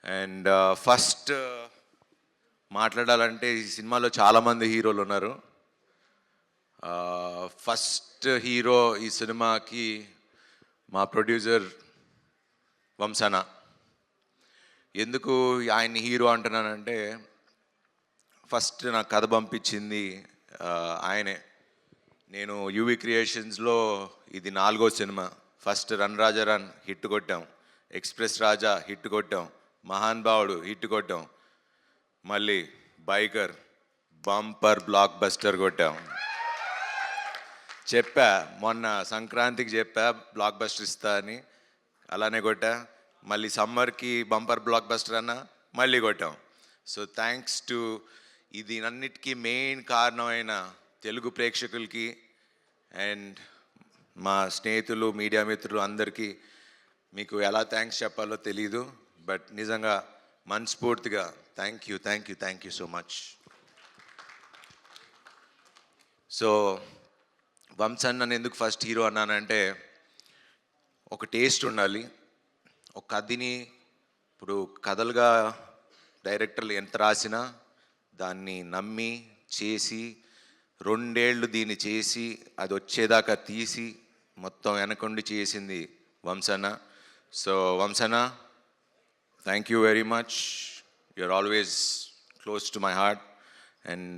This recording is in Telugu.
అండ్ ఫస్ట్ మాట్లాడాలంటే ఈ సినిమాలో చాలామంది హీరోలు ఉన్నారు. ఫస్ట్ హీరో ఈ సినిమాకి మా ప్రొడ్యూసర్ వంశన. ఎందుకు ఆయన్ని హీరో అంటున్నానంటే, ఫస్ట్ నాకు కథ పంపించింది ఆయనే. నేను యూవి క్రియేషన్స్లో ఇది 4వ సినిమా. ఫస్ట్ రన్ రాజా రన్ హిట్ కొట్టాం, ఎక్స్ప్రెస్ రాజా హిట్ కొట్టాం, మహాన్ భావుడు హిట్ కొట్టాం, మళ్ళీ బైకర్ బంపర్ బ్లాక్ బస్టర్ కొట్టాం. చెప్పా మొన్న సంక్రాంతికి చెప్పా బ్లాక్ బస్టర్ ఇస్తా అని, అలానే కొట్టా. మళ్ళీ సమ్మర్కి బంపర్ బ్లాక్ బస్టర్ అన్న, మళ్ళీ కొట్టాం. సో థ్యాంక్స్ టు ఇది అన్నిటికీ మెయిన్ కారణమైన తెలుగు ప్రేక్షకులకి అండ్ మా స్నేహితులు మీడియా మిత్రులు అందరికీ మీకు ఎలా థ్యాంక్స్ చెప్పాలో తెలీదు. బట్ నిజంగా మనస్ఫూర్తిగా thank you so much. So Vamshan నన్ను ఎందుకు ఫస్ట్ హీరో అన్నానంటే, ఒక టేస్ట్ ఉండాలి. ఒక కథని ఇప్పుడు కథలుగా డైరెక్టర్లు ఎంత రాసినా దాన్ని నమ్మి చేసి 2 ఏళ్ళు దీన్ని చేసి అది వచ్చేదాకా తీసి మొత్తం వెనకుండి చేసింది Vamshana. So Vamshana, thank you very much. You're always close to my heart. And